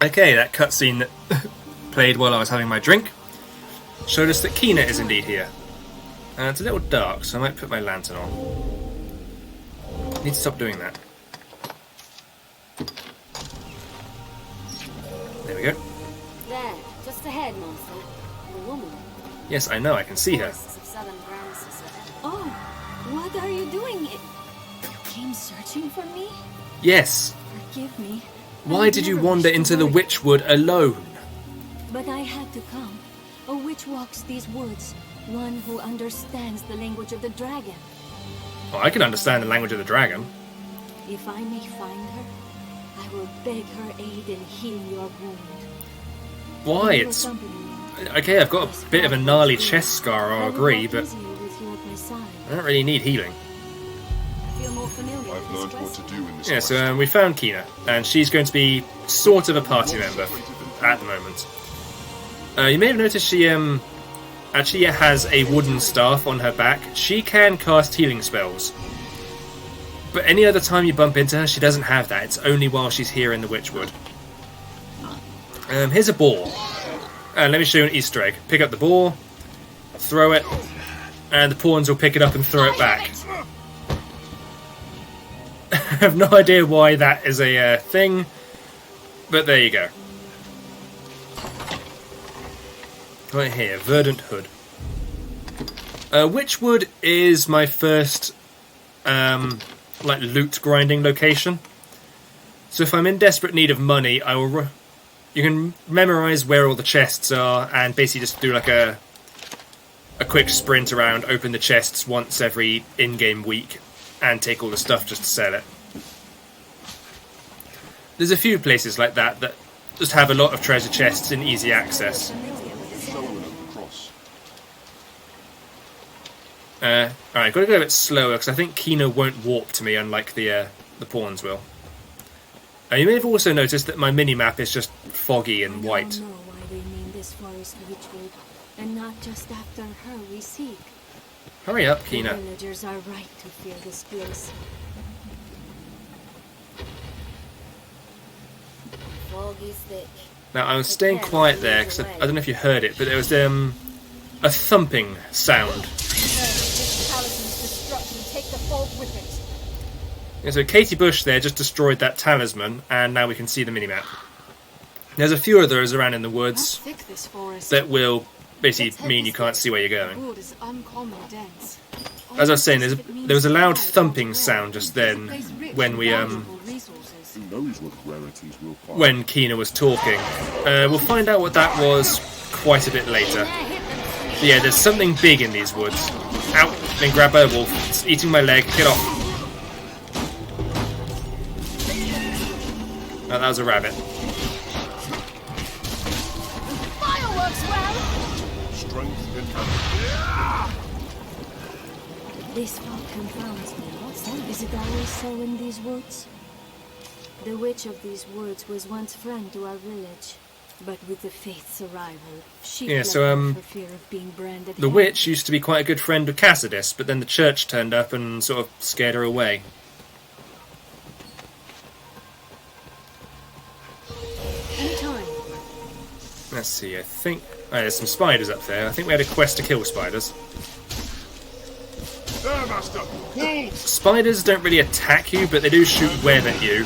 Okay, that cutscene that played while I was having my drink showed us that Kina is indeed here. It's a little dark, so I might put my lantern on. I need to stop doing that. There we go. There, just ahead, Master. The woman. Yes, I know, I can see her. Oh, what are you doing? You came searching for me? Yes. Forgive me. Why did you wander into the Witchwood alone? But I had to come. A witch walks these woods. One who understands the language of the dragon. Well, I can understand the language of the dragon. If I may find her, I will beg her aid in healing your wound. Why? It's... Okay, I've got a bit of a gnarly chest scar, I'll agree, but I don't really need healing. I've learned what to do in this Yeah, so we found Kina, and she's going to be sort of a party member at the moment. You may have noticed she actually has a wooden staff on her back. She can cast healing spells. But any other time you bump into her, she doesn't have that. It's only while she's here in the Witchwood. Here's a ball. Let me show you an Easter egg. Pick up the ball, throw it, and the pawns will pick it up and throw it back. I have no idea why that is a thing, but there you go. Right here, Verdant Hood. Witchwood is my first like loot grinding location. So if I'm in desperate need of money, I will. You can memorize where all the chests are and basically just do like a quick sprint around, open the chests once every in-game week, and take all the stuff just to sell it. There's a few places like that that just have a lot of treasure chests in easy access. Alright, gotta go a bit slower because I think Kina won't warp to me unlike the pawns will. You may have also noticed that my mini-map is just foggy and white. I don't know why they named this forest Witchwood, and not just after her we seek. Hurry up, Kina. The villagers are right to fear this place. Fog is thick. Now, I was staying quiet there because I don't know if you heard it, but there was a thumping sound. Yeah, so Katie Bush there just destroyed that talisman, and now we can see the minimap. There's a few of those around in the woods that will basically mean you can't see where you're going. As I was saying, there was a loud thumping sound just then when we when Kina was talking. We'll find out what that was quite a bit later. But yeah, there's something big in these woods. Out! Been grabbed by a wolf. It's eating my leg. Get off. Oh, that was a rabbit. Fireworks, well. This fog confounds me. Is it always so in these woods? The witch of these woods was once friend to our village, but with the faith's arrival, she fled for fear of being branded. The witch used to be quite a good friend of Cassidus, but then the church turned up and sort of scared her away. Let's see, I think... Oh, there's some spiders up there. I think we had a quest to kill spiders. There, Master! Spiders don't really attack you, but they do shoot web at you.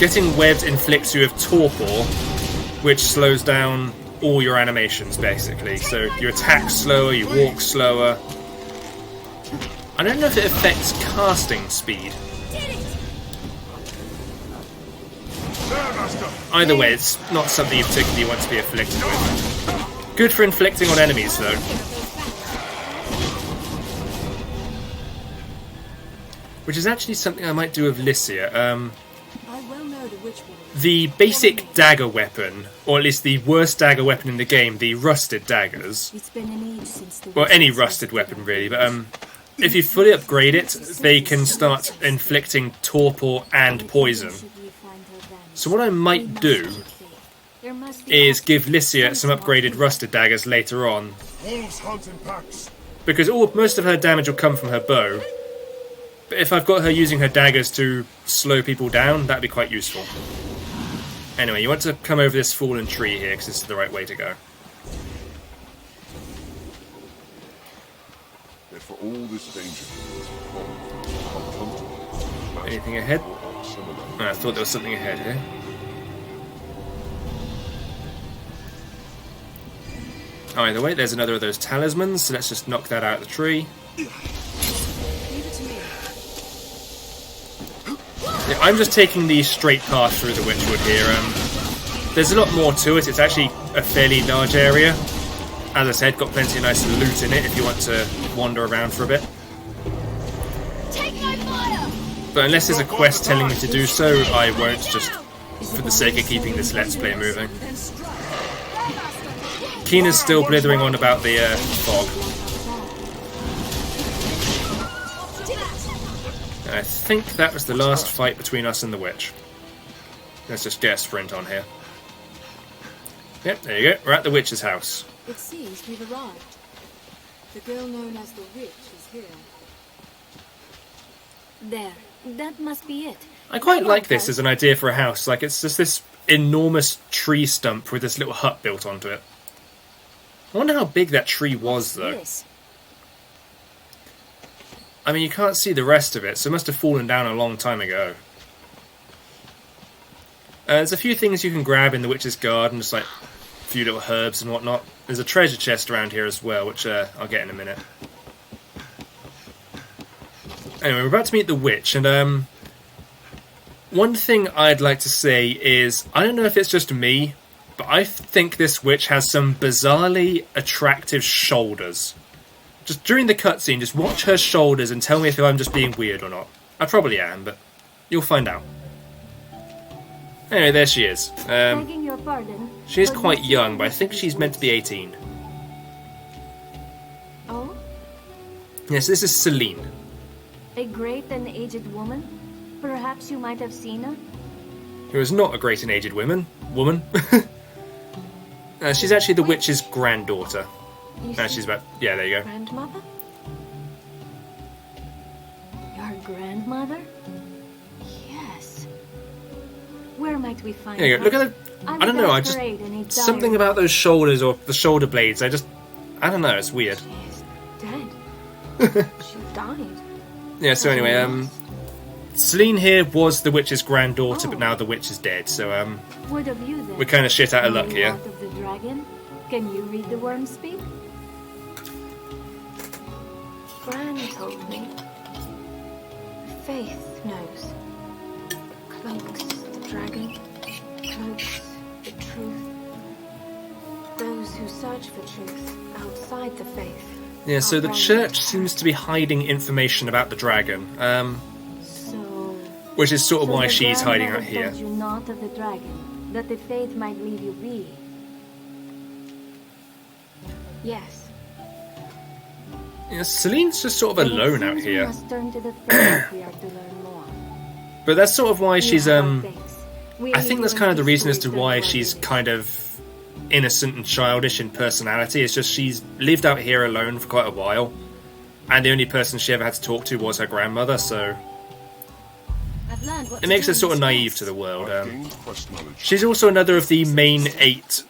Getting webbed inflicts you with torpor, which slows down all your animations, basically. So you attack slower, you walk slower. I don't know if it affects casting speed. Either way, it's not something you particularly want to be afflicted with. Good for inflicting on enemies, though. Which is actually something I might do with Lycia. The basic dagger weapon, or at least the worst dagger weapon in the game, the rusted daggers. Well, any rusted weapon, really, but if you fully upgrade it, they can start inflicting torpor and poison. So what I might do is give Lycia some upgraded rusted daggers later on. Because most of her damage will come from her bow. But if I've got her using her daggers to slow people down, that'd be quite useful. Anyway, you want to come over this fallen tree here, because this is the right way to go. Yet for all this danger, Anything ahead? I thought there was something ahead here. Oh, either way, there's another of those talismans, so let's just knock that out of the tree. Yeah, I'm just taking the straight path through the Witchwood here. There's a lot more to it. It's actually a fairly large area. As I said, got plenty of nice loot in it if you want to wander around for a bit. But unless there's a quest telling me to do so, I won't, just for the sake of keeping this Let's Play moving. Keena's still blithering on about the fog. I think that was the last fight between us and the witch. Let's just get a sprint on here. Yep, there you go. We're at the witch's house. It seems we've arrived. The girl known as the witch is here. There. That must be it. I quite like this as an idea for a house. Like, it's just this enormous tree stump with this little hut built onto it. I wonder how big that tree was, though. Yes. I mean, you can't see the rest of it, so it must have fallen down a long time ago. There's a few things you can grab in the witch's garden, just like a few little herbs and whatnot. There's a treasure chest around here as well, which I'll get in a minute. Anyway, we're about to meet the witch, and one thing I'd like to say is, I don't know if it's just me, but I think this witch has some bizarrely attractive shoulders. Just during the cutscene, just watch her shoulders and tell me if I'm just being weird or not. I probably am, but you'll find out. Anyway, there she is. Begging your pardon, She is quite young, but I think she's meant to be 18. Oh? Yes, this is Celine. A great and aged woman? Perhaps you might have seen her? Who is not a great and aged woman. She's actually the witch's granddaughter. She's about... Yeah, there you go. Grandmother? Your grandmother? Yes. Where might we find There you go. Look at the... I don't know, I just... Something about those shoulders or the shoulder blades, I don't know, it's weird. She's dead. She died. Yeah, so anyway, Celine here was the witch's granddaughter, but now the witch is dead, so, What of you then? we're kind of shit out of luck here. Out of the dragon? Can you read the worm speak? Gran told me. Faith knows. Cloaks the dragon. Cloaks the truth. Those who search for truth outside the faith. Yeah, so the church seems to be hiding information about the dragon, which is sort of why she's hiding out here. You not of the dragon, that the faith might leave you be. Yes. Yeah, Celine's just sort of alone out here. We must turn to the faith if we are to learn more. But that's sort of why she's, I I think that's kind of the reason as to why she's kind of innocent and childish in personality. It's just she's lived out here alone for quite a while, and the only person she ever had to talk to was her grandmother, so it makes her sort of naive to the world. She's also another of the main 8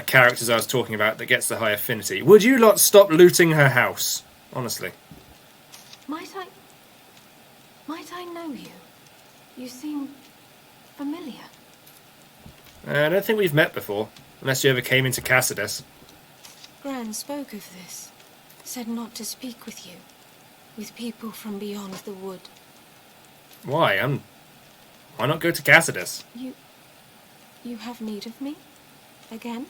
characters I was talking about that gets the high affinity. Would you lot stop looting her house? Honestly. Might I know you? You seem familiar. I don't think we've met before, unless you ever came into Cassidus. Gran spoke of this. Said not to speak with you. With people from beyond the wood. Why? Why not go to Cassidus? You have need of me? Again?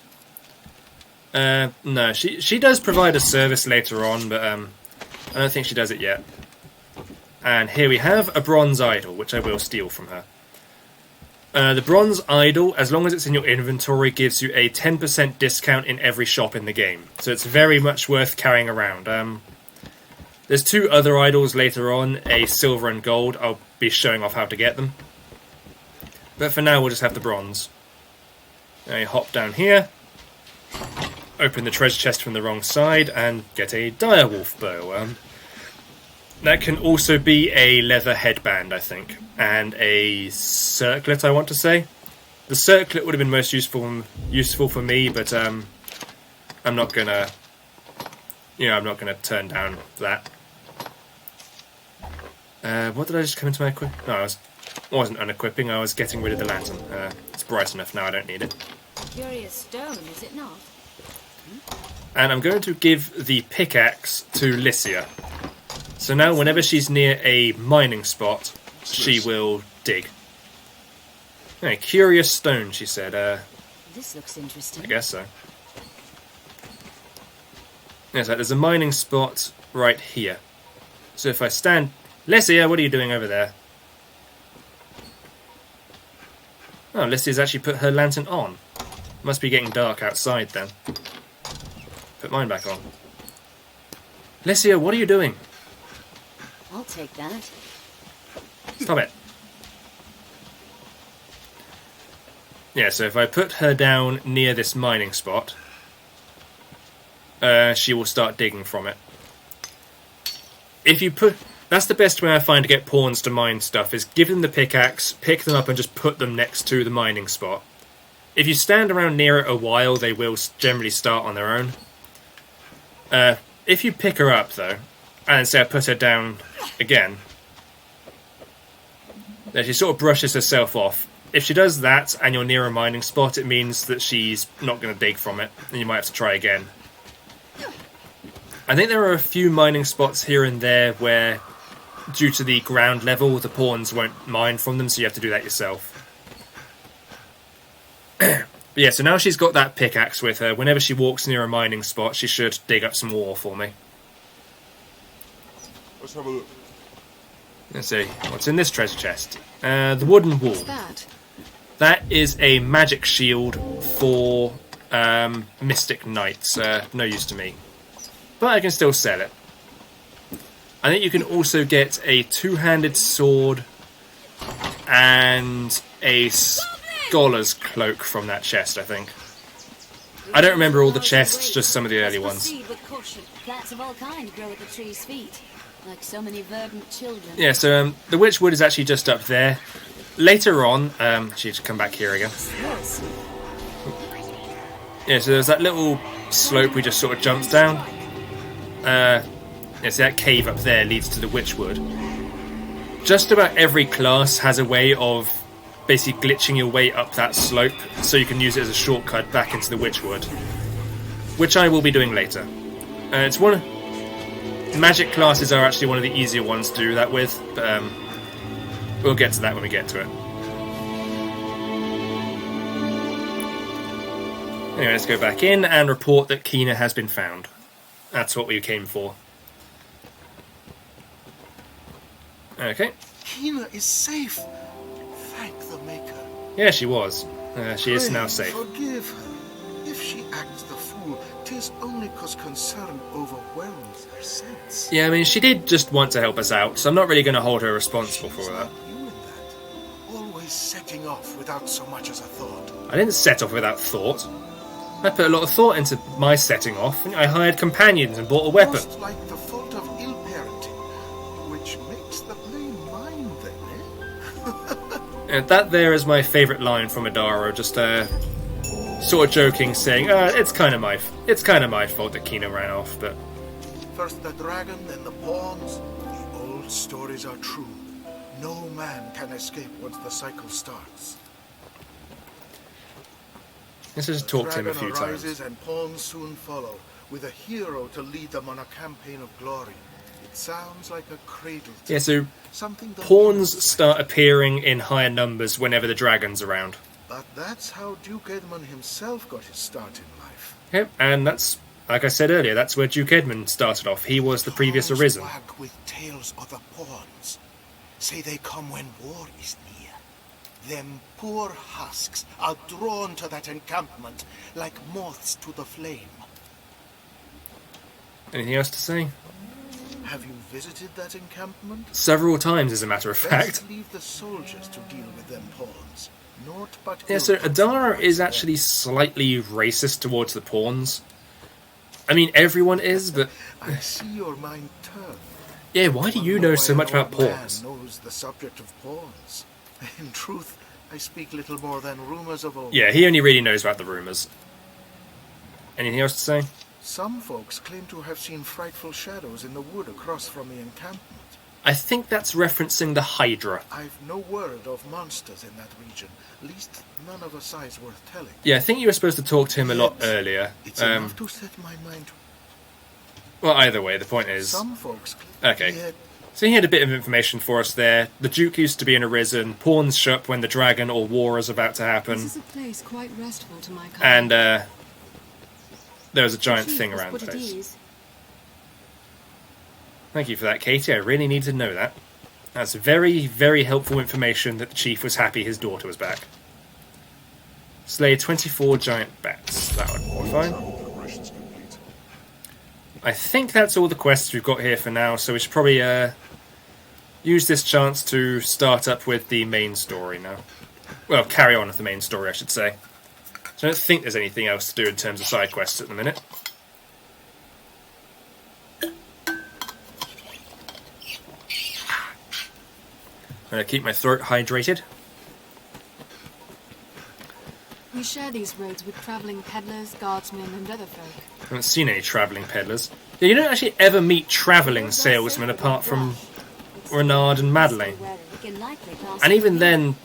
No. She does provide a service later on, but I don't think she does it yet. And here we have a bronze idol, which I will steal from her. The bronze idol, as long as it's in your inventory, gives you a 10% discount in every shop in the game. So it's very much worth carrying around. There's 2 other idols later on, a silver and gold. I'll be showing off how to get them. But for now, we'll just have the bronze. Now you hop down here, open the treasure chest from the wrong side, and get a direwolf bow. That can also be a leather headband, I think, and a circlet, I want to say. The circlet would have been most useful for me, but I'm not gonna, I'm not gonna turn down that. What did I just come into my equip? No, I wasn't unequipping. I was getting rid of the lantern. It's bright enough now. I don't need it. Curious stone, is it not? And I'm going to give the pickaxe to Lycia. So now, whenever she's near a mining spot, she will dig. Hey, curious stone, she said. This looks interesting. I guess so. Yeah, so there's a mining spot right here. So if I stand... Lycia, what are you doing over there? Oh, Lycia's actually put her lantern on. Must be getting dark outside then. Put mine back on. Lycia, what are you doing? I'll take that. Stop it. Yeah, so if I put her down near this mining spot, she will start digging from it. If you put... That's the best way I find to get pawns to mine stuff, is give them the pickaxe, pick them up and just put them next to the mining spot. If you stand around near it a while, they will generally start on their own. If you pick her up, though, and say I put her down again, then she sort of brushes herself off. If she does that, and you're near a mining spot, it means that she's not going to dig from it, and you might have to try again. I think there are a few mining spots here and there where, due to the ground level, the pawns won't mine from them, so you have to do that yourself. But yeah, so now she's got that pickaxe with her. Whenever she walks near a mining spot, she should dig up some ore for me. Let's have a look. Let's see, what's in this treasure chest? The wooden wall. What's that? That is a magic shield for Mystic Knights. No use to me. But I can still sell it. I think you can also get a two-handed sword and a scholar's cloak from that chest, I think. I don't remember all the chests, just some of the early ones. Plants of all kind grow at the tree's feet, like so many verdant children. Yeah, so the witchwood is actually just up there. Later on, she had to come back here again. Yeah, so there's that little slope we just sort of jumped down. Yeah, see that cave up there leads to the witchwood. Just about every class has a way of basically glitching your way up that slope, so you can use it as a shortcut back into the witchwood, which I will be doing later. It's one of... Magic classes are actually one of the easier ones to do that with, but we'll get to that when we get to it. Anyway, let's go back in and report that Kina has been found. That's what we came for. Okay. Kina is safe. Thank the Maker. Yeah, she was. She is now safe. Forgive her. If she acts the fool, 'tis only 'cause concern overwhelms her sense. Yeah, I mean, she did just want to help us out, so I'm not really going to hold her responsible She's for that. like you in that. Always setting off without so much as a thought. I didn't set off without thought. I put a lot of thought into my setting off. I hired companions and bought a weapon. Most like the fault of ill parenting, which makes the blame mine then, eh? That there is my favourite line from Adaro, just sort of joking, saying, it's kind of my fault that Kina ran off, but... First the dragon, then the pawns. The old stories are true. No man can escape once the cycle starts. Let's just talk to him a Dragon few arises times. and pawns soon follow, with a hero to lead them on a campaign of glory. It sounds like a cradle. Yeah, so Something the pawns humans start appearing in higher numbers whenever the dragon's around. But that's how Duke Edmund himself got his start in life. Yep, and that's, like I said earlier, that's where Duke Edmund started off. He was the previous Pawns Arisen. wag with tales of the pawns. Say they come when war is near. Them poor husks are drawn to that encampment like moths to the flame. Anything else to say? Have you visited that encampment? Several times, as a matter of fact. Best leave the soldiers to deal with them pawns. Naught but Yeah, so ill comes Adara from is them. actually slightly racist towards the pawns. I mean, everyone is, but... I see your mind turn. Yeah, why do you know so much about One man pawns? knows the subject of pawns. In truth, I speak little more than rumors of old. Yeah, he only really knows about the rumors. Anything else to say? Some folks claim to have seen frightful shadows in the wood across from the encampment. I think that's referencing the Hydra. I've no word of monsters in that region, least none of a size worth telling. Yeah, I think you were supposed to talk to him a lot earlier. It's enough to set my mind to... Well, either way, the point is... Some folks... Okay. So he had a bit of information for us there. The Duke used to be in Arisen. Pawns shop when the dragon or war is about to happen. This is a place quite restful to my kind. And there was a giant thing around the place. Thank you for that, Katie. I really needed to know that. That's very, very helpful information that the chief was happy his daughter was back. Slay 24 giant bats. That would qualify. I think that's all the quests we've got here for now, so we should probably use this chance to start up with the main story now. Well, carry on with the main story, I should say. So I don't think there's anything else to do in terms of side quests at the minute. I'm going to keep my throat hydrated. We share these roads with travelling peddlers, guardsmen, and other folk. I haven't seen any travelling peddlers. Yeah, you don't actually ever meet travelling salesmen apart from Renard and Madeleine. And even then,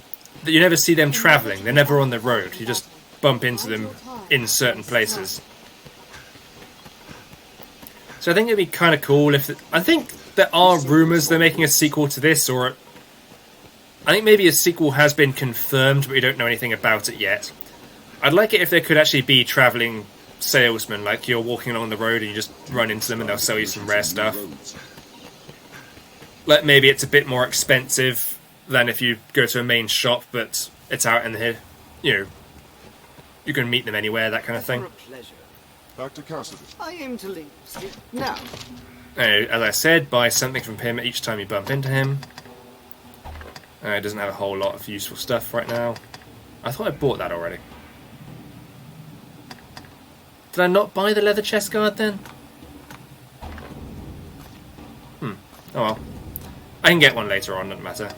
you never see them travelling. They're never on the road. You just bump into them in certain places. So I think it'd be kind of cool if... I think there are rumours they're making a sequel to this, or... I think maybe a sequel has been confirmed, but we don't know anything about it yet. I'd like it if there could actually be travelling salesmen, like you're walking along the road and you just run into them and they'll sell you some rare stuff. Like maybe it's a bit more expensive than if you go to a main shop, but it's out in the, you know, you can meet them anywhere, that kind of thing. Back to Cassidy. I aim to leave now. As I said, buy something from him each time you bump into him. It doesn't have a whole lot of useful stuff right now. I thought I bought that already. Did I not buy the leather chest guard then? Oh well. I can get one later on, doesn't matter.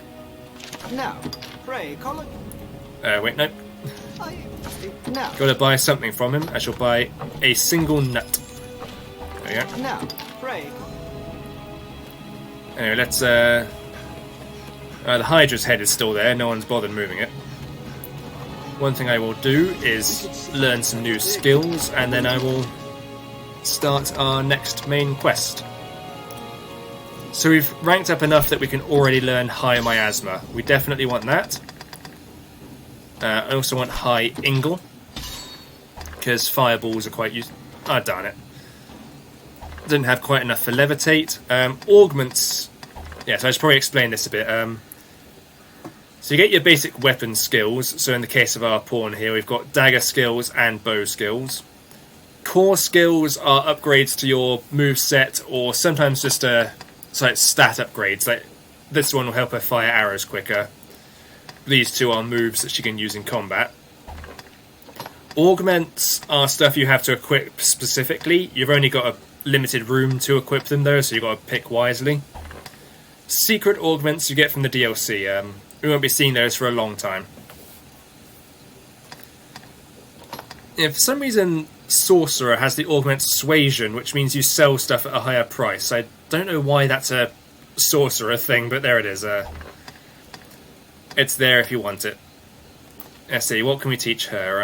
Now, pray, Colin. Wait, no. Now. Gotta buy something from him. I shall buy a single nut. There you go. Now, pray. Anyway, let's, the Hydra's head is still there. No one's bothered moving it. One thing I will do is learn some new skills, and then I will start our next main quest. So we've ranked up enough that we can already learn High Miasma. We definitely want that. I also want High Ingle, because fireballs are quite useful. Ah, darn it. Didn't have quite enough for Levitate. Augments... Yeah, so I should probably explain this a bit. So you get your basic weapon skills. So in the case of our pawn here, we've got dagger skills and bow skills. Core skills are upgrades to your moveset, or sometimes just like stat upgrades. Like this one will help her fire arrows quicker. These two are moves that she can use in combat. Augments are stuff you have to equip specifically. You've only got a limited room to equip them though, so you've got to pick wisely. Secret augments you get from the DLC. We won't be seeing those for a long time. Yeah, for some reason, Sorcerer has the augment Suasion, which means you sell stuff at a higher price. I don't know why that's a Sorcerer thing, but there it is. It's there if you want it. Let's see, what can we teach her?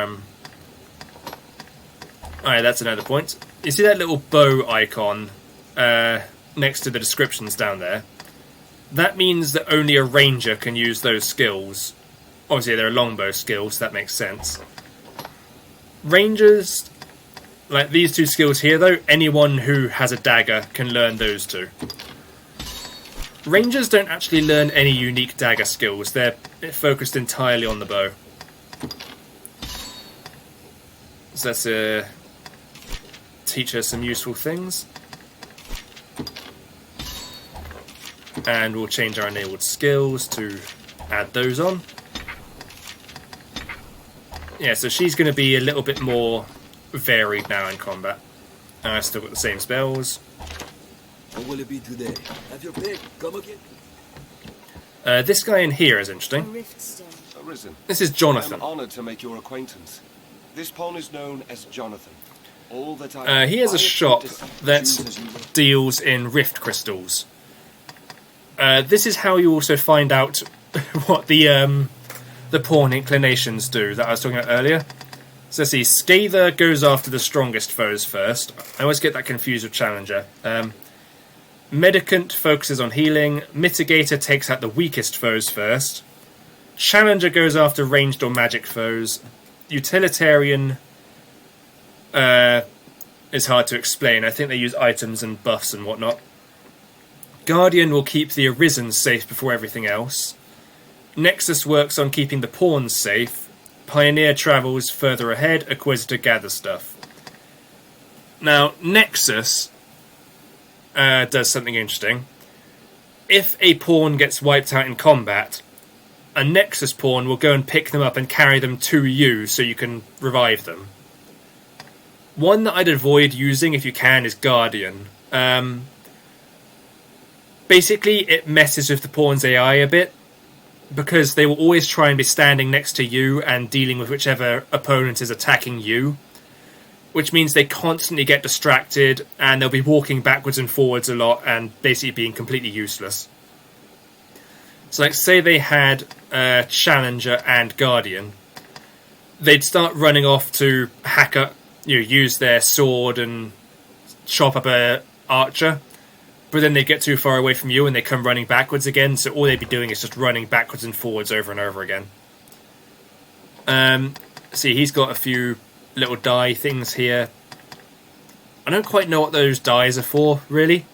Alright, that's another point. You see that little bow icon next to the descriptions down there? That means that only a ranger can use those skills. Obviously, they're longbow skills, so that makes sense. Rangers, like these two skills here, though, anyone who has a dagger can learn those two. Rangers don't actually learn any unique dagger skills. They're focused entirely on the bow. So let's teach her some useful things. And we'll change our enabled skills to add those on. Yeah, so she's going to be a little bit more varied now in combat. I've still got the same spells. What will it be today? Have your pick. Come again. This guy in here is A interesting. rift stone. A Arisen. This is Jonathan. I'm honored to make your acquaintance. This pawn is known as Jonathan. All that I He has a shop that deals in rift crystals. This is how you also find out what the pawn inclinations do that I was talking about earlier. So let's see, Scather goes after the strongest foes first. I always get that confused with Challenger. Medicant focuses on healing. Mitigator takes out the weakest foes first. Challenger goes after ranged or magic foes. Utilitarian is hard to explain. I think they use items and buffs and whatnot. Guardian will keep the Arisen safe before everything else. Nexus works on keeping the pawns safe. Pioneer travels further ahead. Acquisitor gathers stuff. Now, Nexus does something interesting. If a pawn gets wiped out in combat, a Nexus pawn will go and pick them up and carry them to you so you can revive them. One that I'd avoid using if you can is Guardian. Basically, it messes with the pawn's AI a bit, because they will always try and be standing next to you and dealing with whichever opponent is attacking you, which means they constantly get distracted and they'll be walking backwards and forwards a lot and basically being completely useless. So like, say they had Challenger and Guardian, they'd start running off to hack up, use their sword and chop up a archer, but then they get too far away from you and they come running backwards again, so all they'd be doing is just running backwards and forwards over and over again. See, he's got a few little die things here. I don't quite know what those dies are for, really.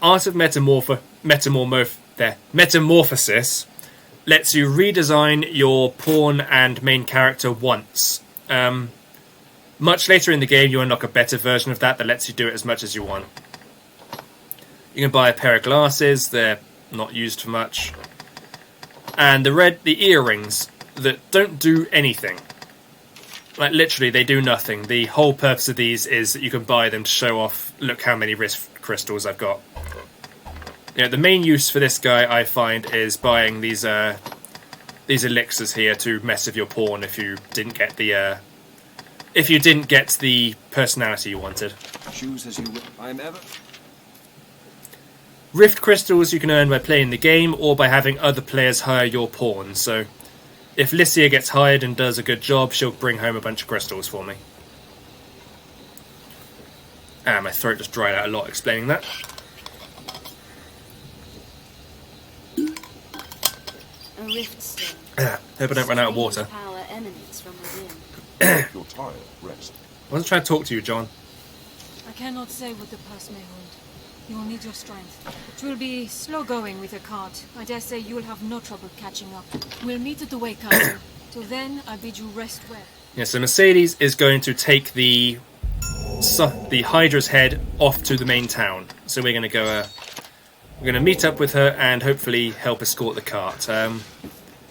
Art of Metamorphosis lets you redesign your pawn and main character once. Much later in the game, you unlock a better version of that lets you do it as much as you want. You can buy a pair of glasses, they're not used for much. And the earrings that don't do anything. Like, literally, they do nothing. The whole purpose of these is that you can buy them to show off, look how many rift crystals I've got. The main use for this guy, I find, is buying these elixirs here to mess with your pawn if you didn't get the personality you wanted. Choose as you will. I'm ever. Rift crystals you can earn by playing the game or by having other players hire your pawn. So if Lycia gets hired and does a good job, she'll bring home a bunch of crystals for me. My throat just dried out a lot explaining that. A rift stone. Hope I don't run out of water. Power emanates from within. If you're tired, rest. I wasn't trying to talk to you, John. I cannot say what the pass may hold. You will need your strength. It will be slow going with a cart. I dare say you will have no trouble catching up. We'll meet at the way castle. Till then, I bid you rest well. Yeah, so Mercedes is going to take the Hydra's head off to the main town. So we're going to go. We're going to meet up with her and hopefully help escort the cart. The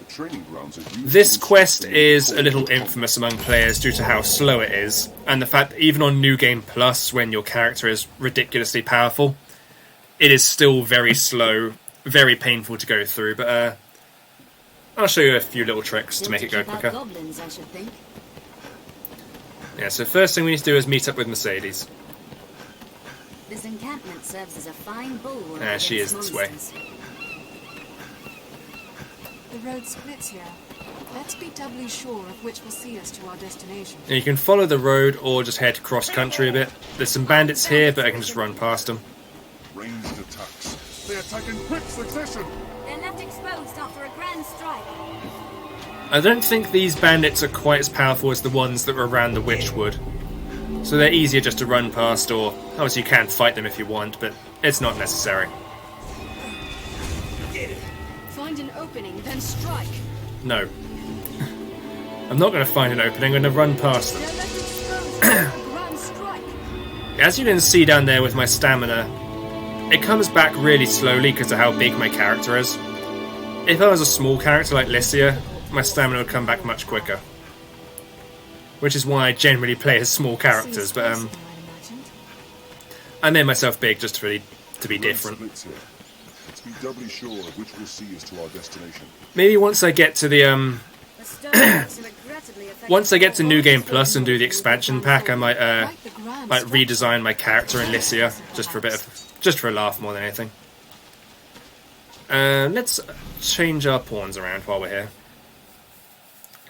training grounds are used This to quest instruct is the a little infamous among players due to how slow it is, and the fact that even on New Game Plus, when your character is ridiculously powerful, it is still very slow, very painful to go through, but I'll show you a few little tricks to make it go quicker. Goblins, I should think. Yeah, so first thing we need to do is meet up with Mercedes. This encampment serves as a fine bulwark. Yeah, she is this way. The road splits here. Let's be doubly sure of which will see us to our destination. And you can follow the road or just head cross-country a bit. There's some bandits here, but I can just run past them. ranged attacks. They attack in quick succession. They're left exposed after a grand strike. I don't think these bandits are quite as powerful as the ones that were around the Witchwood. So they're easier just to run past, or obviously you can fight them if you want, but it's not necessary. Find an opening, then strike. No. I'm not going to find an opening, I'm going to run past them. They're left exposed after a grand strike. As you can see down there with my stamina, it comes back really slowly because of how big my character is. If I was a small character like Lycia, my stamina would come back much quicker. Which is why I generally play as small characters, but I made myself big just to be different. Splits here. Let's be doubly sure of which we'll see us to our destination. Maybe once I get to the once I get to New Game Plus and do the expansion pack, I might redesign my character in Lycia just for a laugh more than anything. Let's change our pawns around while we're here.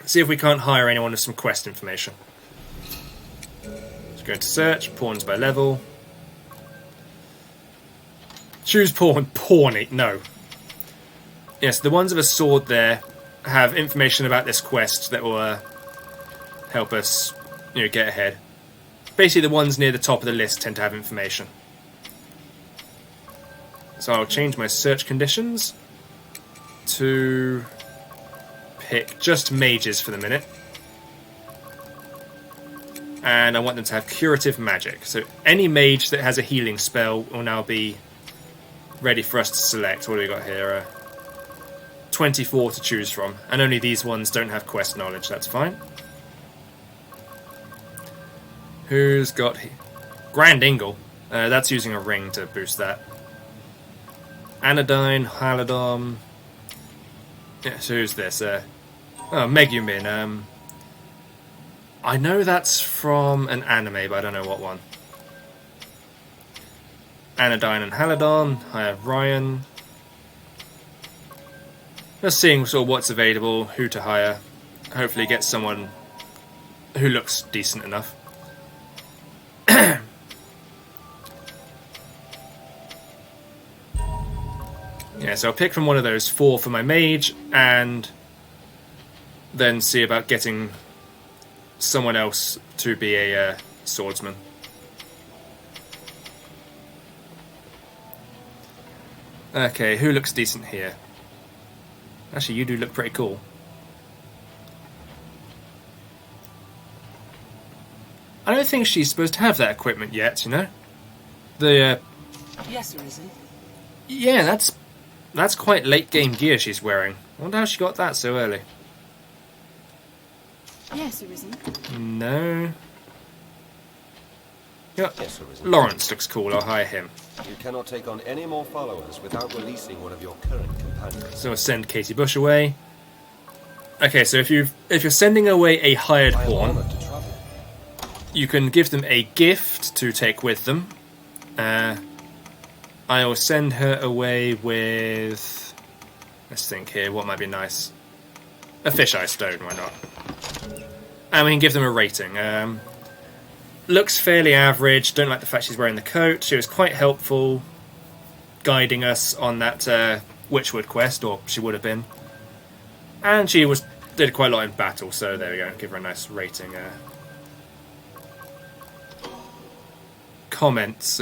See if we can't hire anyone with some quest information. Let's go into search, pawns by level. Choose pawn, pawn it, no. Yes, the ones with a sword there have information about this quest that will help us, get ahead. Basically, the ones near the top of the list tend to have information. So I'll change my search conditions to pick just mages for the minute. And I want them to have curative magic. So any mage that has a healing spell will now be ready for us to select. What do we got here? 24 to choose from. And only these ones don't have quest knowledge. That's fine. Who's got... Grand Ingle. That's using a ring to boost that. Anodyne, Halidom. Yeah, so who's this? Megumin. I know that's from an anime, but I don't know what one. Anodyne and Halidom. Hire Ryan. Just seeing sort of what's available, who to hire. Hopefully get someone who looks decent enough. Yeah, so I'll pick from one of those 4 for my mage, and then see about getting someone else to be a swordsman. Okay, who looks decent here? Actually, you do look pretty cool. I don't think she's supposed to have that equipment yet, The, Yes, Arisen. Yeah, that's quite late game gear she's wearing. I wonder how she got that so early. Yes, Arisen. No. Yes, Arisen. Lawrence looks cool, I'll hire him. You cannot take on any more followers without releasing one of your current companions. So I'll send Katie Bush away. Okay, so if you're sending away a hired pawn, you can give them a gift to take with them. I will send her away with... Let's think here, what might be nice? A fisheye stone, why not? And we can give them a rating. Looks fairly average, don't like the fact she's wearing the coat. She was quite helpful guiding us on that Witchwood quest, or she would have been. And she did quite a lot in battle, so there we go, give her a nice rating. Comments.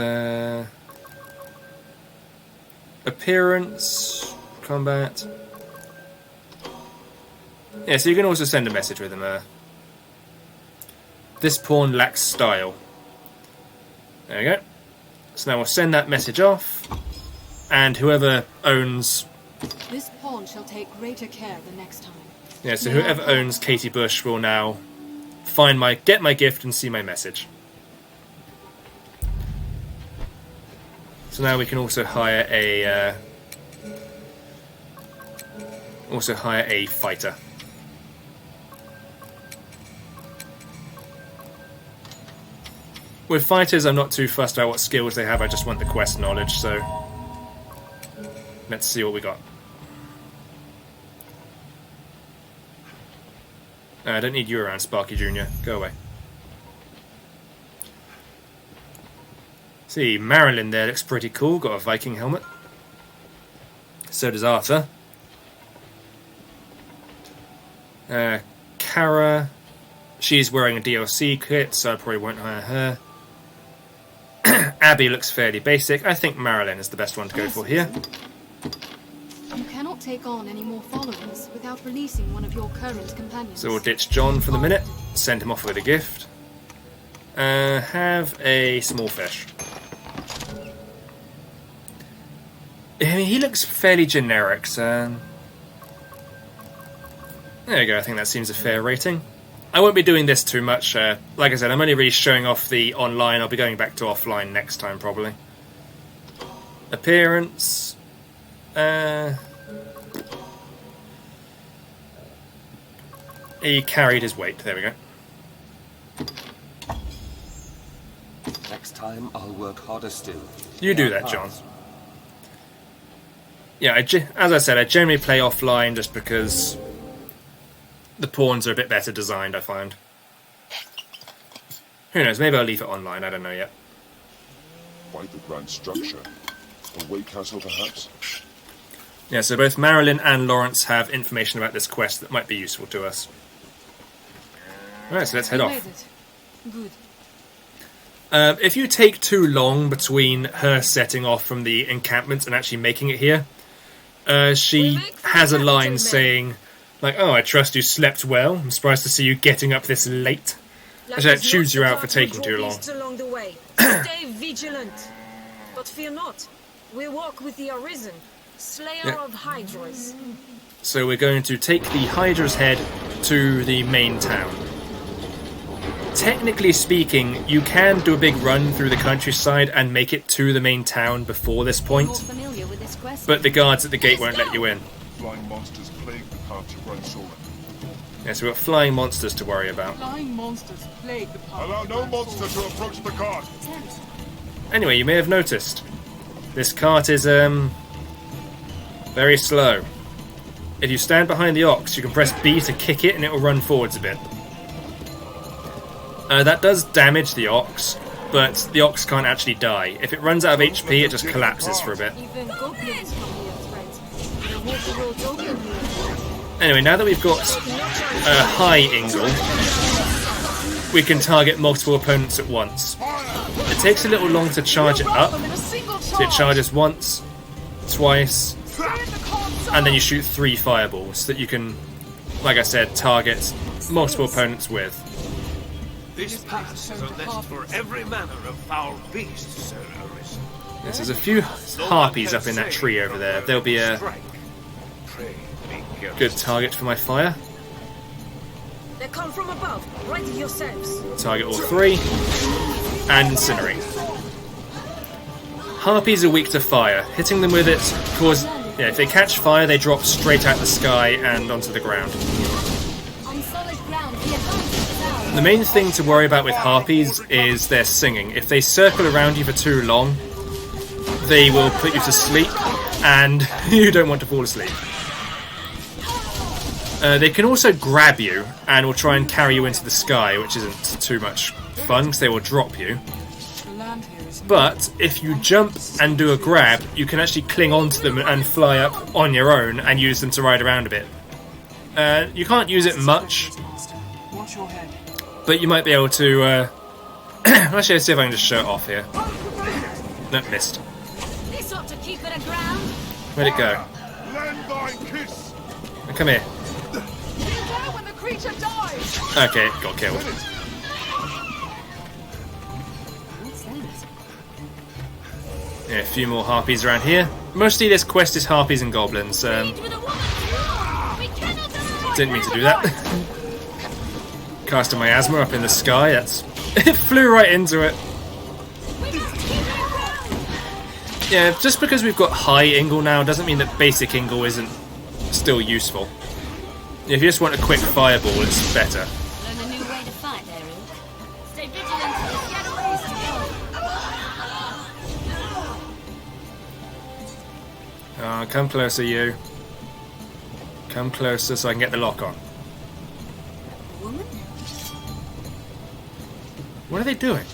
Appearance, combat. Yeah, so you can also send a message with them. This pawn lacks style. There we go. So now we'll send that message off, and whoever owns... This pawn shall take greater care the next time. Yeah, so whoever owns Katie Bush will now get my gift and see my message. So now we can also hire a fighter. With fighters, I'm not too fussed about what skills they have, I just want the quest knowledge, so let's see what we got. I don't need you around, Sparky Jr. Go away. See, Marilyn there looks pretty cool, got a Viking helmet. So does Arthur. Kara, she's wearing a DLC kit, so I probably won't hire her. Abby looks fairly basic. I think Marilyn is the best one to go for here. You cannot take on any more followers without releasing one of your current companions. So we'll ditch John for the minute, send him off with a gift. Have a small fish. I mean, he looks fairly generic, so... There you go, I think that seems a fair rating. I won't be doing this too much. Like I said, I'm only really showing off the online. I'll be going back to offline next time, probably. Appearance. He carried his weight. There we go. Next time, I'll work harder still. You do that, John. Yeah, as I said, I generally play offline just because the pawns are a bit better designed, I find. Who knows, maybe I'll leave it online, I don't know yet. Quite the grand structure. A way castle, perhaps? Yeah, so both Marilyn and Lawrence have information about this quest that might be useful to us. Alright, so let's head You off. made it. Good. If you take too long between her setting off from the encampment and actually making it here, she has a line saying, like, "Oh, I trust you slept well. I'm surprised to see you getting up this late." Actually, that chews you out for taking too long. Along the way. Stay vigilant. But fear not. We walk with the Arisen, slayer of Hydras. So we're going to take the Hydra's head to the main town. Technically speaking, you can do a big run through the countryside and make it to the main town before this point, Familiar with this quest? but the guards at the gate won't let you in. Flying monsters plague the path to Grandsola. Yeah, so we've got flying monsters to worry about. Flying monsters plague the path. Allow no monster to approach the cart. Anyway, you may have noticed, this cart is, very slow. If you stand behind the ox, you can press B to kick it and it will run forwards a bit. That does damage the ox, but the ox can't actually die. If it runs out of HP, it just collapses for a bit. Even goblins can be a threat. They walk the roads openly. Anyway, now that we've got a high angle, we can target multiple opponents at once. It takes a little long to charge it up, so it charges once, twice, and then you shoot 3 fireballs that you can, like I said, target multiple opponents with. This path is a nest for every manner of foul beasts, Sir Arisen. Yes, there's a few harpies up in that tree over there. There'll be a good target for my fire. They come from above. Right yourselves. Target all 3, and incinerate. Harpies are weak to fire. Hitting them with it cause if they catch fire, they drop straight out the sky and onto the ground. On solid ground, the advantage is ours. The main thing to worry about with harpies is their singing. If they circle around you for too long, they will put you to sleep, and you don't want to fall asleep. They can also grab you and will try and carry you into the sky, which isn't too much fun because they will drop you. But if you jump and do a grab, you can actually cling onto them and fly up on your own and use them to ride around a bit. You can't use it much, but you might be able to... Actually, let's see if I can just show it off here. No, missed. This ought to keep it aground. Where'd it go? Lend thy kiss. Oh, come here. When the creature dies. Okay, it got killed. Yeah, a few more harpies around here. Mostly this quest is harpies and goblins. Didn't mean to do that. Casting miasma up in the sky, that's... it flew right into it. Yeah, just because we've got high Ingle now doesn't mean that basic Ingle isn't still useful. If you just want a quick fireball, it's better. Learn a new way to fight, Ariel. Stay vigilant. Get away, Oh, come closer, you. Come closer so I can get the lock on. Woman? What are they doing?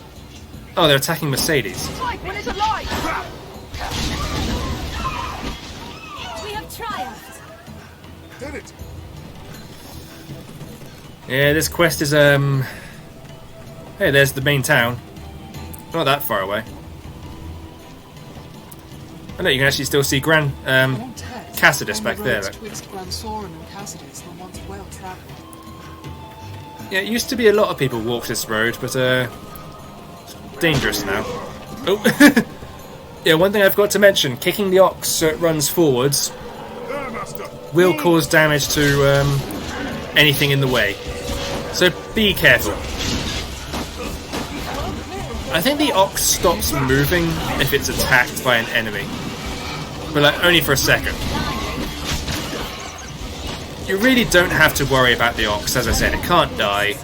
Oh, they're attacking Mercedes. Like when it's alive. We have triumphed. Hit it. Yeah, this quest is, Hey, there's the main town. Not that far away. I know you can actually still see Cassidus back there. Yeah, it used to be a lot of people walk this road, but dangerous now. Oh, yeah. One thing I forgot to mention: kicking the ox so it runs forwards will cause damage to anything in the way. So be careful. I think the ox stops moving if it's attacked by an enemy. but like only for a second. You really don't have to worry about the Ox. As I said, it can't die.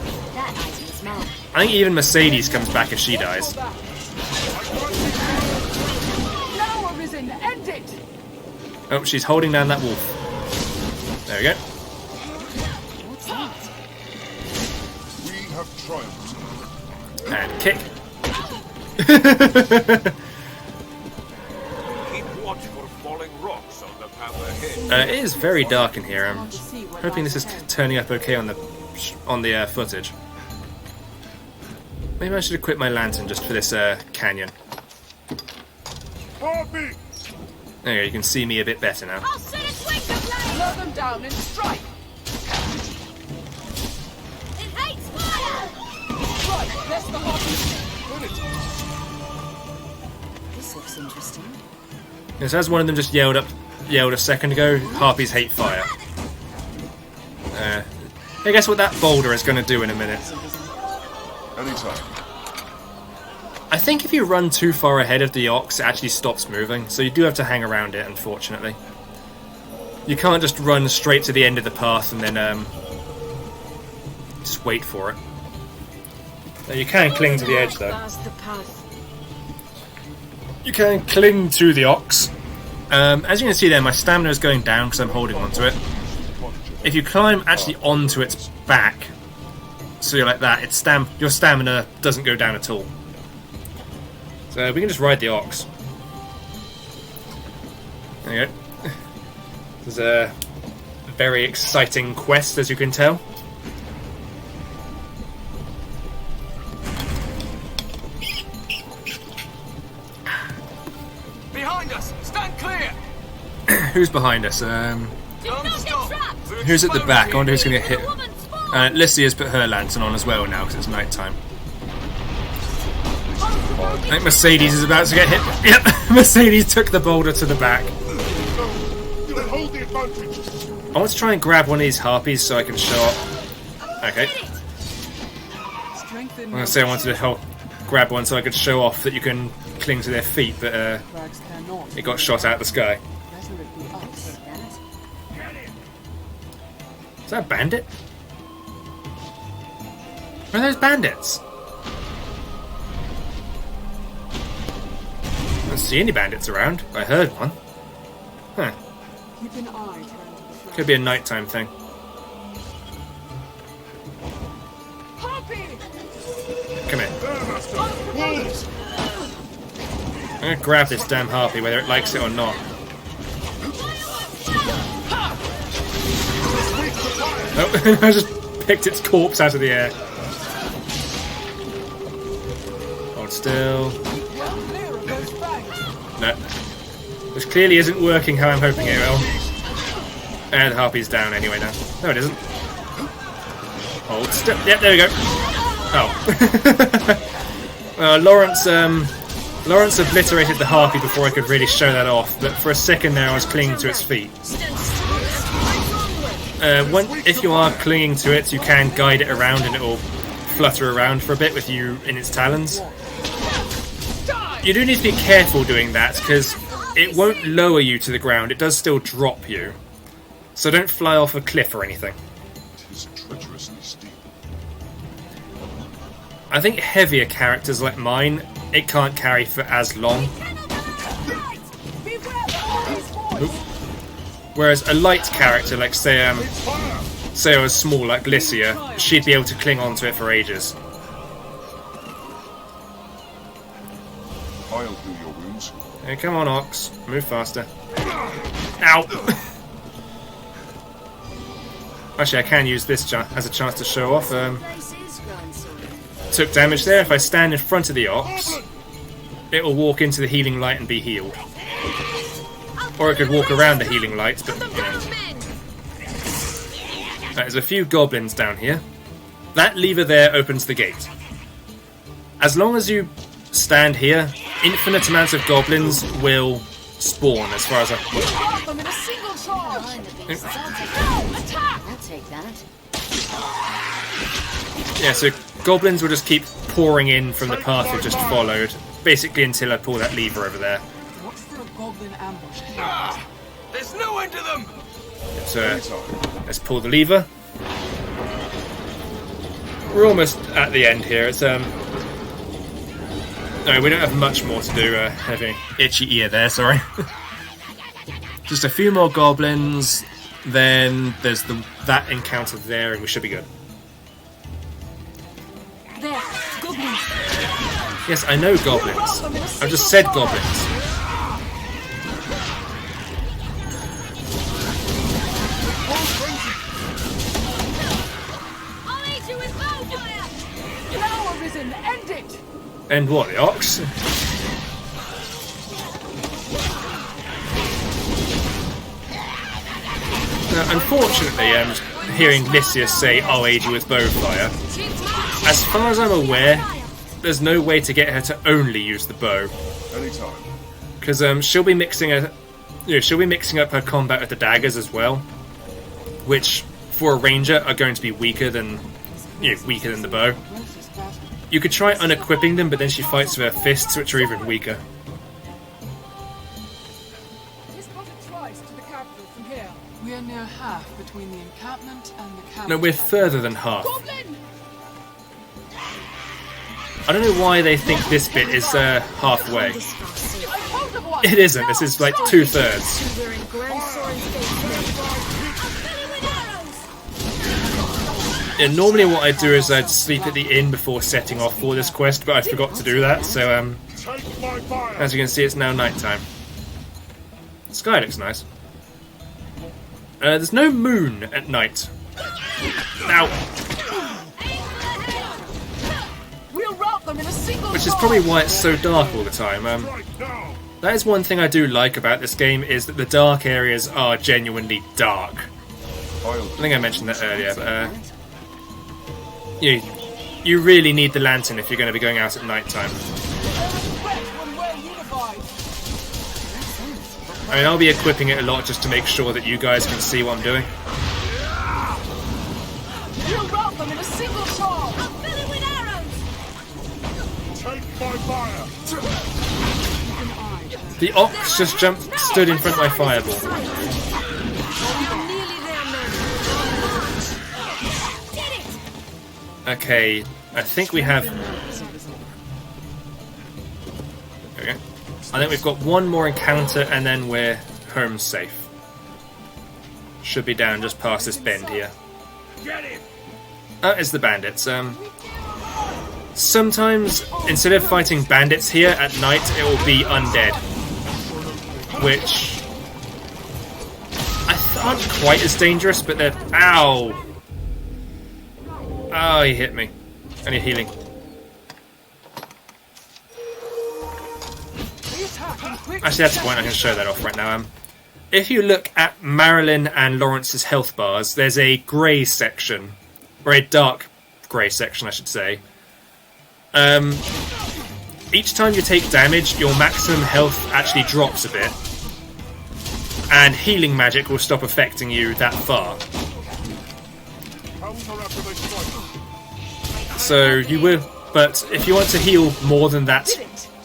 I think even Mercedes comes back if she dies. Now, Arisen, end it! Oh, she's holding down that wolf. There we go. We have triumphed. And kick. Keep watch for falling rocks on the path ahead. It is very dark in here. I'm hoping this is turning up okay on the footage. Maybe I should equip my lantern just for this canyon. Harpy! There you go, you can see me a bit better now. I'll set its wings ablaze! Slow them down and strike! It hates fire! Right, that's the Harpy. This looks interesting. Yes, as one of them just yelled a second ago, harpies hate fire. Hey, guess what that boulder is going to do in a minute? Anytime. I think if you run too far ahead of the Ox, it actually stops moving, so you do have to hang around it, unfortunately. You can't just run straight to the end of the path and then just wait for it. You can cling to the edge, though. You can cling to the Ox. As you can see there, my stamina is going down because I'm holding onto it. If you climb actually onto its back, so you're like that, your stamina doesn't go down at all. So we can just ride the Ox. There you go. This is a very exciting quest, as you can tell. Behind us! Stand clear! Who's behind us? Who's at the back? I wonder who's going to get hit. Lycia's put her lantern on as well now because it's night time. I think Mercedes is about to get hit. Yep, Mercedes took the boulder to the back. I want to try and grab one of these harpies so I can show up. Okay. I'm going to say I wanted to help grab one so I could show off that you can cling to their feet, but it got shot out of the sky. Is that a bandit? Where are those bandits? I don't see any bandits around. I heard one. Huh. Could be a nighttime thing. Come here. I'm gonna grab this damn harpy whether it likes it or not. Oh, I just picked its corpse out of the air. Hold still. No. This clearly isn't working how I'm hoping it will. And the harpy's down anyway now. No, it isn't. Hold still. Yep, there we go. Oh. Lawrence obliterated the harpy before I could really show that off, but for a second there I was clinging to its feet. If you are clinging to it, you can guide it around and it will flutter around for a bit with you in its talons. You do need to be careful doing that because it won't lower you to the ground, it does still drop you. So don't fly off a cliff or anything. It is treacherously steep. I think heavier characters like mine, it can't carry for as long. Oop. Whereas a light character, like say I was small like Lycia, she'd be able to cling onto it for ages. I'll heal your wounds. Hey, come on, Ox. Move faster. Ow! Actually, I can use this as a chance to show off. Took damage there. If I stand in front of the Ox, it will walk into the healing light and be healed. Or it could walk around the healing light, but you know. There's a few goblins down here. That lever there opens the gate. As long as you stand here, infinite amounts of goblins will spawn as far as I... Yeah, so goblins will just keep pouring in from the path we've just followed, basically until I pull that lever over there. goblin ambush here. Ah! There's no end to them! Let's pull the lever. We're almost at the end here. It's no, we don't have much more to do. Have an itchy ear there. Sorry. Just a few more goblins. Then there's that encounter there, and we should be good. There, goblins. Yes, I know goblins. I've just said goblins. Now, Arisen, end it! And what, the ox? Now, unfortunately, hearing Lysias say, "I'll aid you with bowfire," as far as I'm aware, there's no way to get her to only use the bow. Anytime. Because she'll be mixing up her combat with the daggers as well, which for a ranger are going to be weaker than the bow. You could try unequipping them, but then she fights with her fists, which are even weaker. We are near half between the encampment and the camp. No, we're further than half. I don't know why they think this bit is halfway. It isn't. This is like 2/3. Yeah, normally what I'd do is I'd sleep at the inn before setting off for this quest, but I forgot to do that, so as you can see, it's now nighttime. The sky looks nice. There's no moon at night. Now, which is probably why it's so dark all the time. That is one thing I do like about this game, is that the dark areas are genuinely dark. I think I mentioned that earlier, but you really need the lantern if you're going to be going out at night time. I mean, I'll be equipping it a lot just to make sure that you guys can see what I'm doing. We'll rout them in a single charge. I'll fill it with arrows. Take my fire. The ox just stood in front of my fireball. We are nearly there, men. Did it! Okay, I think we have... Okay. I think we've got one more encounter and then we're home safe. Should be down just past this bend here. It's the bandits. Sometimes, instead of fighting bandits here at night, it will be undead. Which aren't quite as dangerous, but they're... Ow! Oh, he hit me. I need healing. Actually, that's the point. I can show that off right now. If you look at Marilyn and Lawrence's health bars, there's a grey section. Or a dark grey section, I should say. Each time you take damage, your maximum health actually drops a bit. And healing magic will stop affecting you that far. So you will... But if you want to heal more than that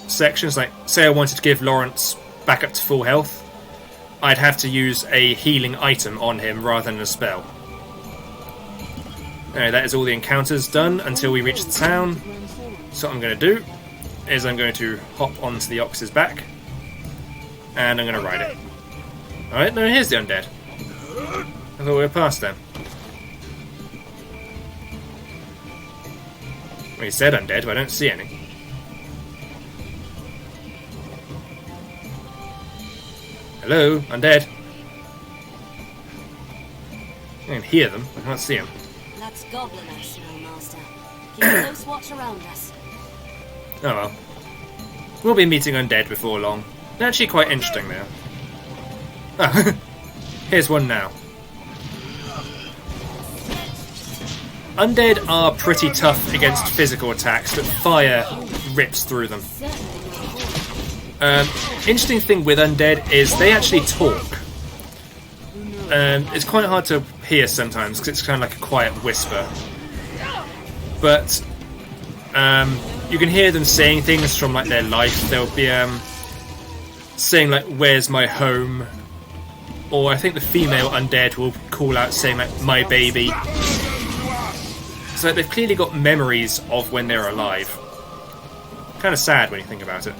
sections, like say I wanted to give Lawrence back up to full health, I'd have to use a healing item on him rather than a spell. Anyway, that is all the encounters done until we reach the town. So what I'm going to do is I'm going to hop onto the ox's back and I'm going to ride it. Alright, no, here's the undead. I thought we were past them. Well, he said undead, but I don't see any. Hello, undead. I can hear them, I can't see them. That's goblin, I smell, Master. Keep close watch around us. Oh well. We'll be meeting undead before long. They're actually quite interesting now. Oh, here's one now. Undead are pretty tough against physical attacks, but fire rips through them. Interesting thing with undead is they actually talk. It's quite hard to hear sometimes because it's kind of like a quiet whisper. But you can hear them saying things from like their life. There'll be saying like, "Where's my home?" Or I think the female undead will call out saying like, "My baby." So they've clearly got memories of when they're alive. Kind of sad when you think about it.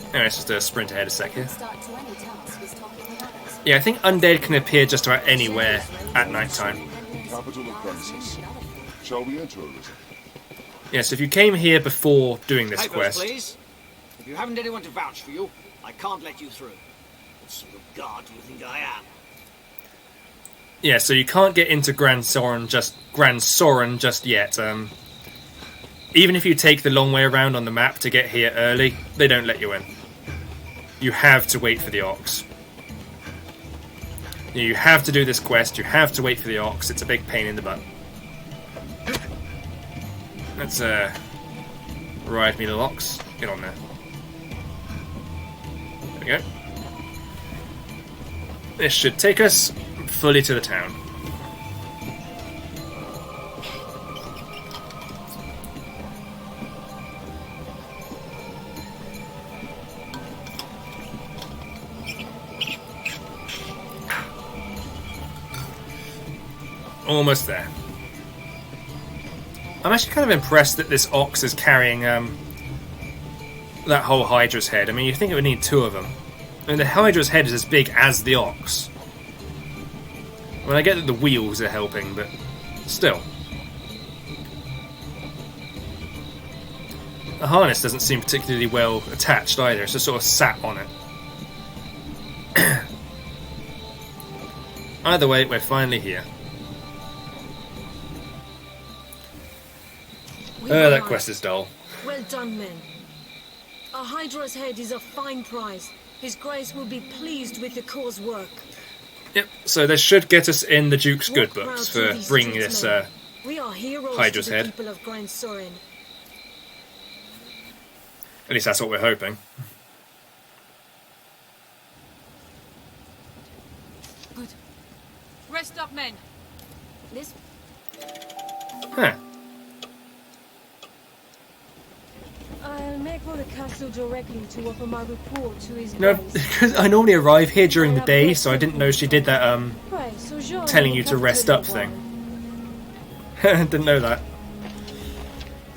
Anyway, let's just sprint ahead a sec here. Yeah, I think undead can appear just about anywhere at night time. Capital of Francis. Shall we enter, Arisen? Yeah, so if you came here before doing this Papers, quest... please. If you haven't anyone to vouch for you, I can't let you through. What sort of guard do you think I am? Yeah, so you can't get into Grand Soren just yet. Even if you take the long way around on the map to get here early, they don't let you in. You have to wait for the ox. You have to do this quest, you have to wait for the ox, it's a big pain in the butt. Let's ride me little ox. Get on there. There we go. This should take us fully to the town. Almost there. I'm actually kind of impressed that this ox is carrying that whole Hydra's head. I mean, you'd think it would need two of them. I mean, the Hydra's head is as big as the ox. I mean, I get that the wheels are helping, but still. The harness doesn't seem particularly well attached either. It's just sort of sat on it. Either way, we're finally here. That quest is dull. Well done, men. A Hydra's head is a fine prize. His Grace will be pleased with the cause work. Yep, so this should get us in the Duke's good books for bringing this we are heroes Hydra's to the head. people of Grand Soren. At least that's what we're hoping. Good. Rest up, men. This Huh. I'll make for the castle directly to offer my report to his No, Grace. because I normally arrive here during the day, so I didn't know she did that Right, so Jean telling will you to capture rest up the thing. one. Didn't know that.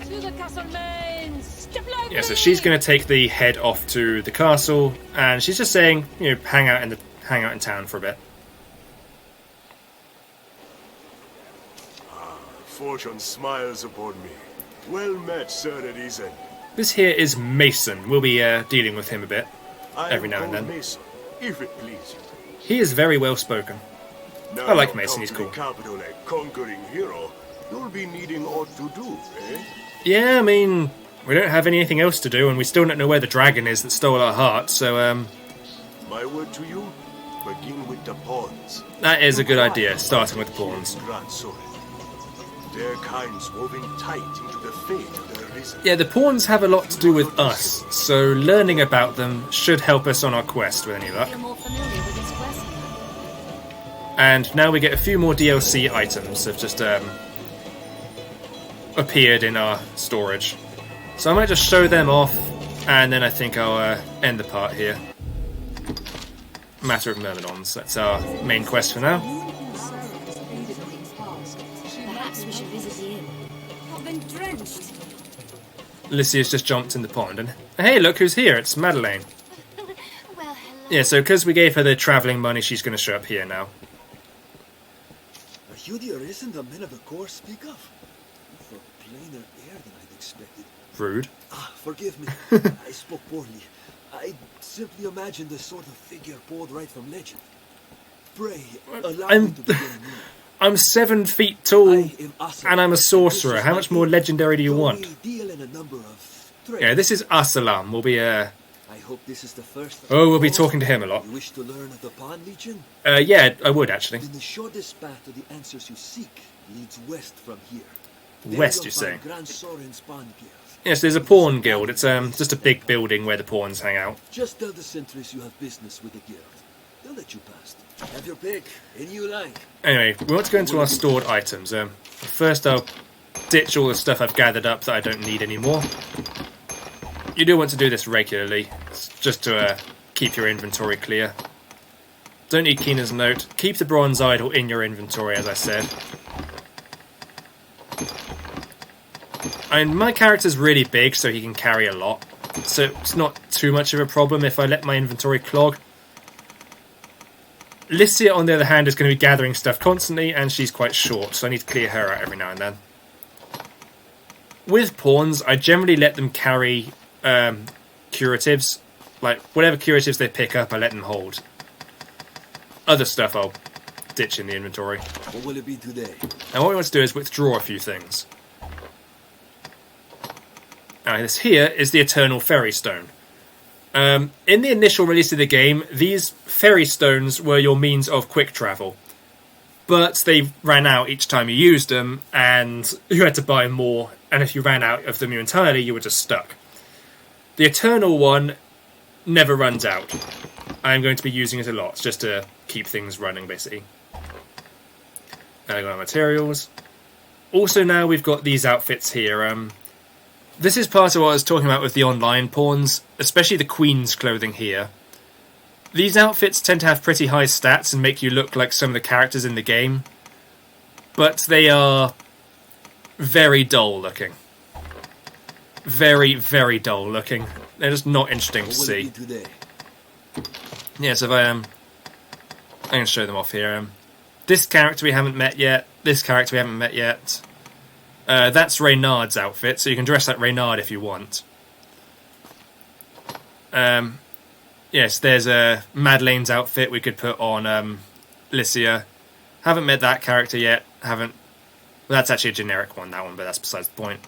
To the castle, men! Step lively! Yeah, so she's going to take the head off to the castle, and she's just saying, you know, hang out in town for a bit. Fortune smiles upon me. Well met, Sir Arisen. This here is Mason. We'll be dealing with him a bit every now and then. Mason, if it please you. He is very well spoken. Now I like Mason. He's come to cool. the capital a conquering hero, you'll be needing aught to do, eh? Yeah, I mean, we don't have anything else to do, and we still don't know where the dragon is that stole our hearts. So My word to you: begin with the pawns. that is a good idea. Starting with the pawns. Grand Soren. Their kinds woven tight into the fate of the Arisen. Yeah, the pawns have a lot to do with us, so learning about them should help us on our quest with any luck. feel more familiar with this quest. And now we get a few more DLC items have just appeared in our storage. So I might just show them off, and then I think I'll end the part here. Matter of Myrmidons. That's our main quest for now. Perhaps we should visit the inn. I've been drenched. Lycia's just jumped in the pond, and hey, look who's here! It's Madeleine. Well, hello. Yeah, so because we gave her the travelling money, she's going to show up here now. Are you the Arisen the men of the Corps speak of? For plainer air than I'd expected. Rude. Forgive me. I spoke poorly. I simply imagined the sort of figure pulled right from legend. Pray, allow me to begin anew. I'm 7 feet tall, and I'm a sorcerer. How much more legendary do you want? Yeah, this is Asalam. We'll be, I hope this is the first. Oh, we'll be talking to him a lot. You wish to learn of the Pawn Legion? Yeah, I would, actually. Then the shortest path to the answers you seek leads west from here. West, you say? Grand Soren's Pawn Guild. Yes, there's a pawn guild. It's just a big building where the pawns hang out. Just tell the sentries you have business with the guild. They'll let you past. Have your pick. Any you like. Anyway, we want to go into our stored items. First, I'll ditch all the stuff I've gathered up that I don't need anymore. You do want to do this regularly, just to keep your inventory clear. Don't need Keena's note. Keep the bronze idol in your inventory, as I said. And my character's really big, so he can carry a lot. So it's not too much of a problem if I let my inventory clog. Lycia, on the other hand, is going to be gathering stuff constantly, and she's quite short, so I need to clear her out every now and then. With pawns, I generally let them carry curatives. Like, whatever curatives they pick up, I let them hold. Other stuff I'll ditch in the inventory. What will it be today? And what we want to do is withdraw a few things. Now, this here is the Eternal Ferry Stone. In the initial release of the game, these ferry stones were your means of quick travel. But they ran out each time you used them, and you had to buy more, and if you ran out of them entirely, you were just stuck. The Eternal one never runs out. I'm going to be using it a lot, just to keep things running, basically. And I got our materials. Also now we've got these outfits here. This is part of what I was talking about with the online pawns, especially the Queen's clothing here. These outfits tend to have pretty high stats and make you look like some of the characters in the game, but they are very dull looking. Very, very dull looking. They're just not interesting to see. Yeah, so if I'm going to show them off here. This character we haven't met yet. This character we haven't met yet. That's Reynard's outfit, so you can dress like Reynard if you want. Yes, there's Madeleine's outfit we could put on Lycia. Haven't met that character yet. Haven't. Well, that's actually a generic one, that one, but that's besides the point.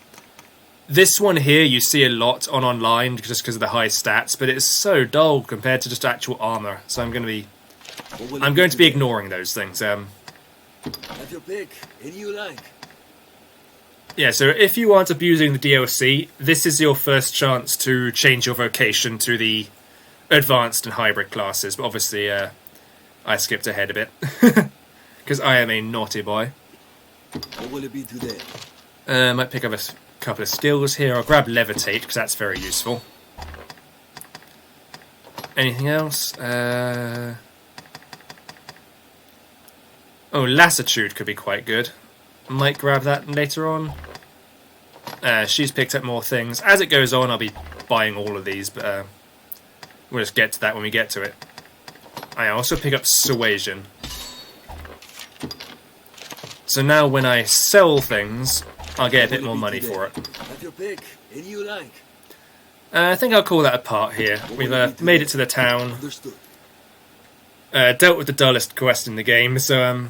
This one here you see a lot on online just because of the high stats, but it's so dull compared to just actual armor. So I'm going to be ignoring those things. Have your pick, any you like. Yeah, so if you aren't abusing the DLC, this is your first chance to change your vocation to the advanced and hybrid classes. But obviously, I skipped ahead a bit because I am a naughty boy. What will it be today? Might pick up a couple of skills here. I'll grab Levitate because that's very useful. Anything else? Oh, Lassitude could be quite good. Might grab that later on. She's picked up more things. As it goes on, I'll be buying all of these, but we'll just get to that when we get to it. I also pick up Suasion. So now when I sell things, I'll get a bit more money for it. Have your pick, any you like. I think I'll call that a part here. We've made it to the town. Dealt with the dullest quest in the game, so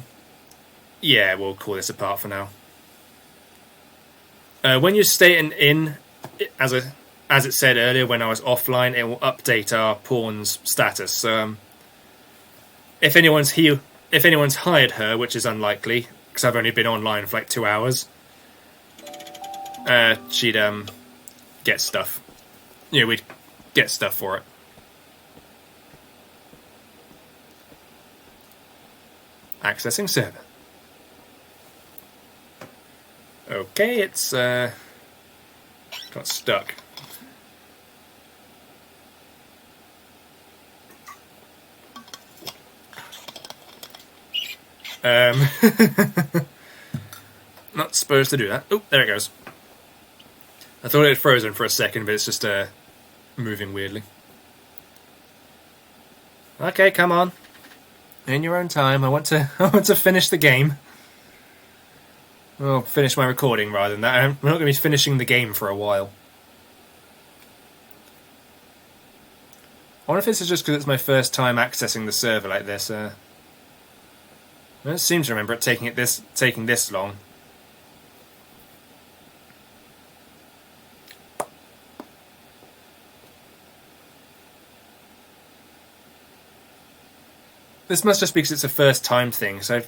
yeah, we'll call this a part for now. When you stay in an inn, as it said earlier when I was offline, it will update our pawn's status. So if anyone's hired her, which is unlikely because I've only been online for like 2 hours, she'd get stuff. You know, we'd get stuff for it. Accessing server. Okay, it's got stuck. Not supposed to do that. Oh, there it goes. I thought it had frozen for a second, but it's just moving weirdly. Okay, come on. In your own time. I want to finish the game. Well, finish my recording rather than that. I'm not going to be finishing the game for a while. I wonder if this is just because it's my first time accessing the server like this. I don't seem to remember it taking this long. This must just be because it's a first time thing, so I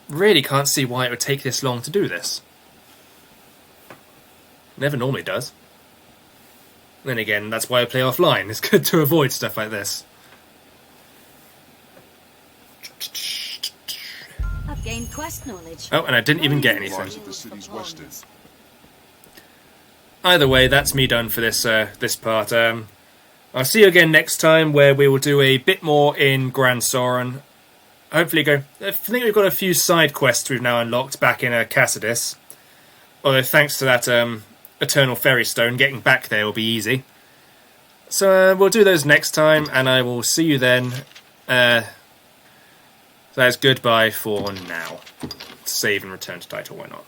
really can't see why it would take this long to do this. Never normally does. Then again, that's why I play offline. It's good to avoid stuff like this. I've gained quest knowledge. Oh, and I didn't even get anything. The city's western. either way, that's me done for this this part. I'll see you again next time, where we will do a bit more in Grand Soren. Hopefully I think we've got a few side quests we've now unlocked back in Cassidus. Although thanks to that Eternal Ferry Stone, getting back there will be easy. So we'll do those next time, and I will see you then. That's goodbye for now. Save and return to title, why not?